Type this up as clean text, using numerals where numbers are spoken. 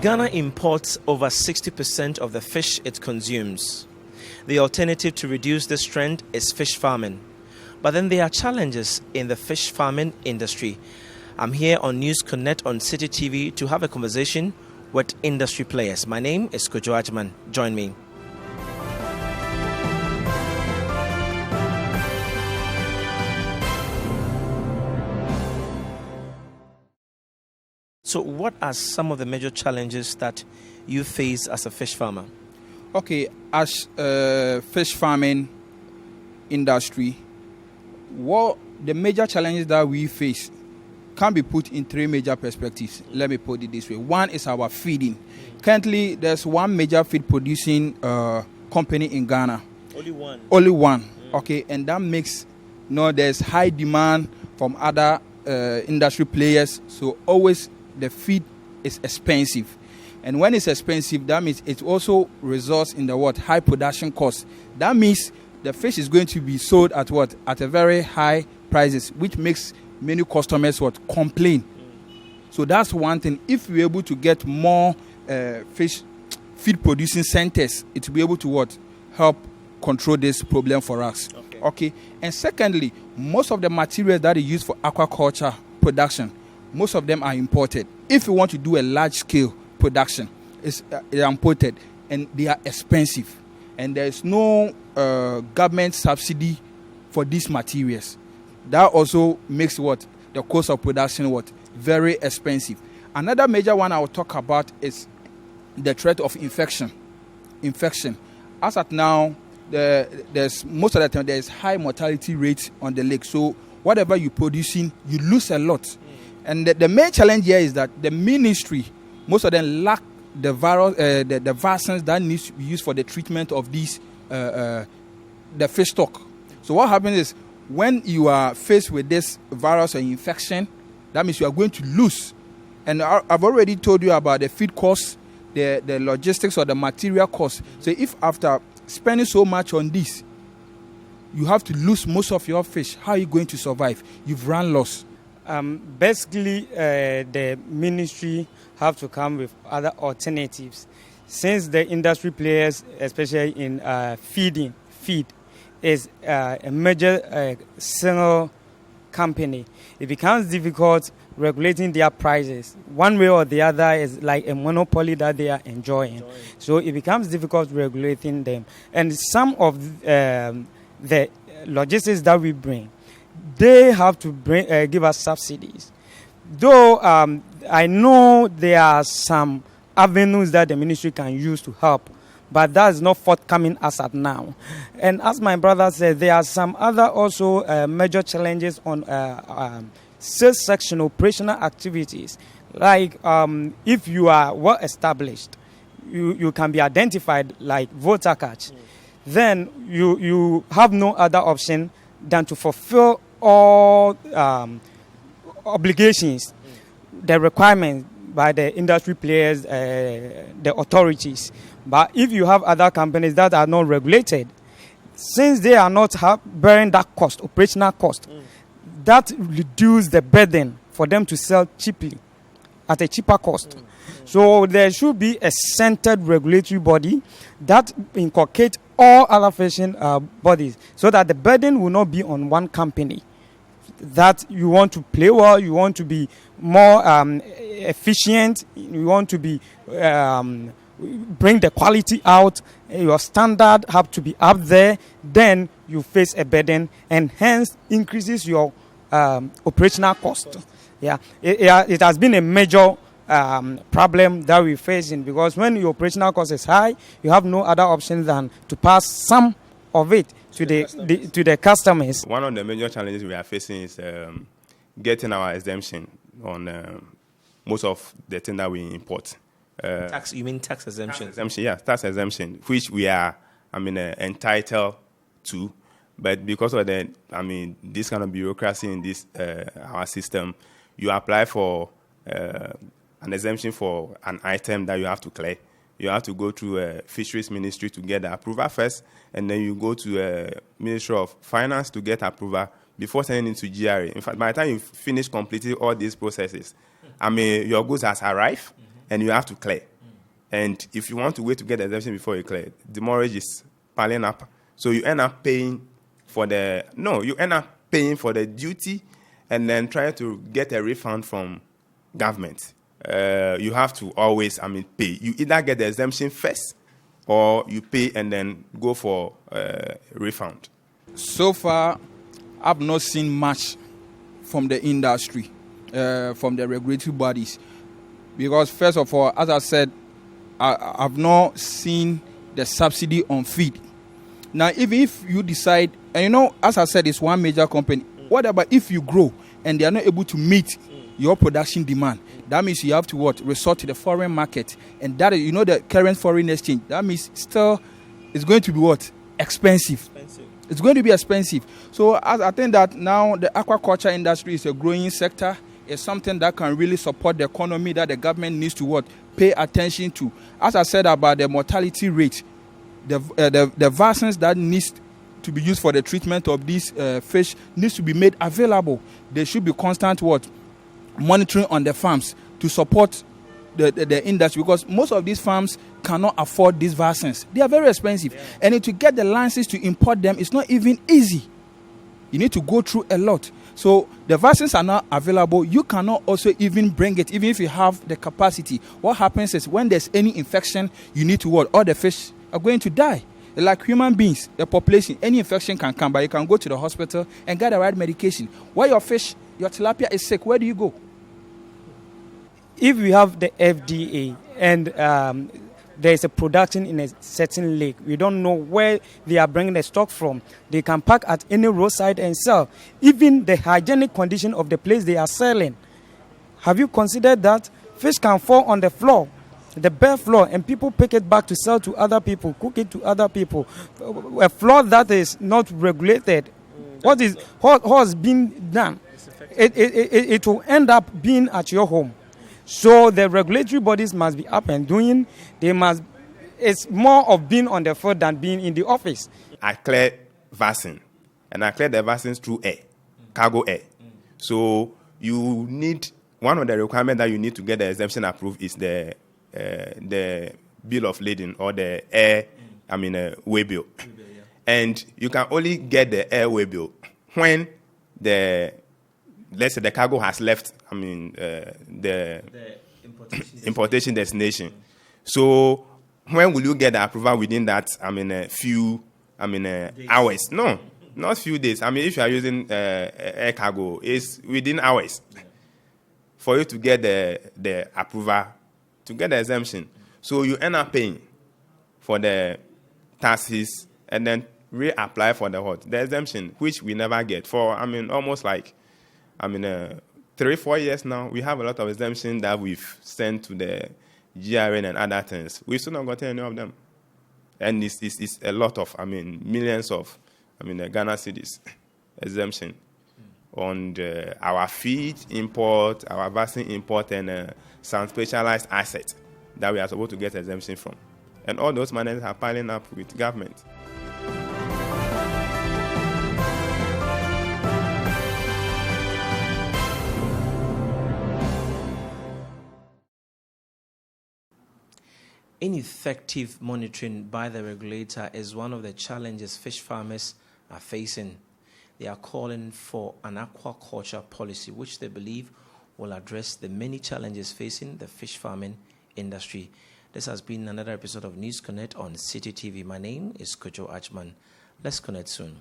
Ghana imports over 60% of the fish it consumes. The alternative to reduce this trend is fish farming. But then there are challenges in the fish farming industry. I'm here on News Connect on City TV to have a conversation with industry players. My name is Kojo Ajman. Join me. So what are some of the major challenges that you face as a fish farmer? Okay, as fish farming industry, what the major challenges that we face can be put in three major perspectives. Let me put it this way. One is our feeding. Currently, there's one major feed producing company in Ghana. Only one? Only one, okay, and that makes, there's high demand from other industry players, so always the feed is expensive. And when it's expensive, that means it also results in the high production cost. That means the fish is going to be sold at at a very high prices, which makes many customers complain. So that's one thing. If we're able to get more fish feed producing centers, it will be able to help control this problem for us. Okay. And secondly, most of the materials that are used for aquaculture production, most of them are imported. If you want to do a large scale production, it's imported and they are expensive. And there is no government subsidy for these materials. That also makes the cost of production very expensive. Another major one I will talk about is the threat of infection. As at now, there's most of the time there is high mortality rate on the lake. So whatever you're producing, you lose a lot. And the main challenge here is that the ministry, most of them lack the vaccines that needs to be used for the treatment of these the fish stock. So what happens is when you are faced with this virus or infection, that means you are going to lose. And I've already told you about the feed costs, the logistics or the material costs. So if after spending so much on this, you have to lose most of your fish, how are you going to survive? You've run loss. Basically, the ministry have to come with other alternatives. Since the industry players, especially in feed, is a major single company, it becomes difficult regulating their prices. One way or the other is like a monopoly that they are enjoying. So it becomes difficult regulating them. And some of the logistics that we bring, they have to give us subsidies. Though I know there are some avenues that the ministry can use to help, but that is not forthcoming as at now. And as my brother said, there are some other also major challenges on sales section operational activities. Like if you are well established, you can be identified like voter catch. Then you have no other option than to fulfill all obligations, the requirements by the industry players, the authorities. But if you have other companies that are not regulated, since they are not bearing that cost, operational cost, that reduces the burden for them to sell cheaply at a cheaper cost. So there should be a centered regulatory body that inculcates all other fishing bodies so that the burden will not be on one company. That you want to play well, you want to be more efficient, you want to be bring the quality out, your standard have to be up there, then you face a burden and hence increases your operational cost. It has been a major problem that we're facing, because when your operational cost is high, you have no other option than to pass some of it to the customers. One of the major challenges we are facing is getting our exemption on most of the things that we import. Tax? You mean tax exemption? Tax exemption, which we are, entitled to, but because of this kind of bureaucracy in this our system, you apply for an exemption for an item that you have to clear. You have to go through Fisheries Ministry to get the approval first, and then you go to Ministry of Finance to get approval before sending it to GRA. In fact, by the time you finish completing all these processes, your goods has arrived, and you have to clear. And if you want to wait to get the exemption before you clear, the mortgage is piling up. So you end up paying for the duty and then try to get a refund from government. You have to always, pay. You either get the exemption first or you pay and then go for refund. So far, I've not seen much from the industry, from the regulatory bodies. Because first of all, as I said, I've not seen the subsidy on feed. Now, even if you decide, and as I said, it's one major company. What about if you grow and they are not able to meet your production demand? That means you have to resort to the foreign market. And that is, the current foreign exchange. That means still it's going to be expensive. It's going to be expensive. So I think that now the aquaculture industry is a growing sector. It's something that can really support the economy that the government needs to pay attention to. As I said about the mortality rate, the vaccines that needs to be used for the treatment of these fish needs to be made available. There should be constant monitoring on the farms to support the industry, because most of these farms cannot afford these vaccines. They are very expensive. Yeah. And to get the license to import them, it's not even easy. You need to go through a lot. So the vaccines are not available. You cannot also even bring it, even if you have the capacity. What happens is when there's any infection, you need to all the fish are going to die. Like human beings, the population, any infection can come, but you can go to the hospital and get the right medication. Where your fish, your tilapia is sick, where do you go? If we have the FDA and there is a production in a certain lake, we don't know where they are bringing the stock from. They can park at any roadside and sell. Even the hygienic condition of the place they are selling. Have you considered that? Fish can fall on the floor, the bare floor, and people pick it back to sell to other people, cook it to other people. A floor that is not regulated, what has been done? It will end up being at your home. So the regulatory bodies must be up and doing. It's more of being on the field than being in the office. I clear vaccine, and I clear the vaccines through air, cargo air. So you need, one of the requirements that you need to get the exemption approved is the bill of lading or the air, way bill. And you can only get the airway bill when let's say the cargo has left, the importation destination. So when will you get the approval within that, few, hours? No, not few days. If you are using air cargo, it's within hours for you to get the approval, to get the exemption. So you end up paying for the taxes and then reapply for the exemption, which we never get for, almost like, 3-4 years now. We have a lot of exemptions that we've sent to the GRN and other things. We've still not gotten any of them. And it's a lot of, millions of, Ghana cedis exemption on our feed import, our vaccine import, and some specialized assets that we are supposed to get exemption from. And all those monies are piling up with government. Ineffective monitoring by the regulator is one of the challenges fish farmers are facing. They are calling for an aquaculture policy which they believe will address the many challenges facing the fish farming industry. This has been another episode of News Connect on City TV. My name is Kojo Achman. Let's connect soon.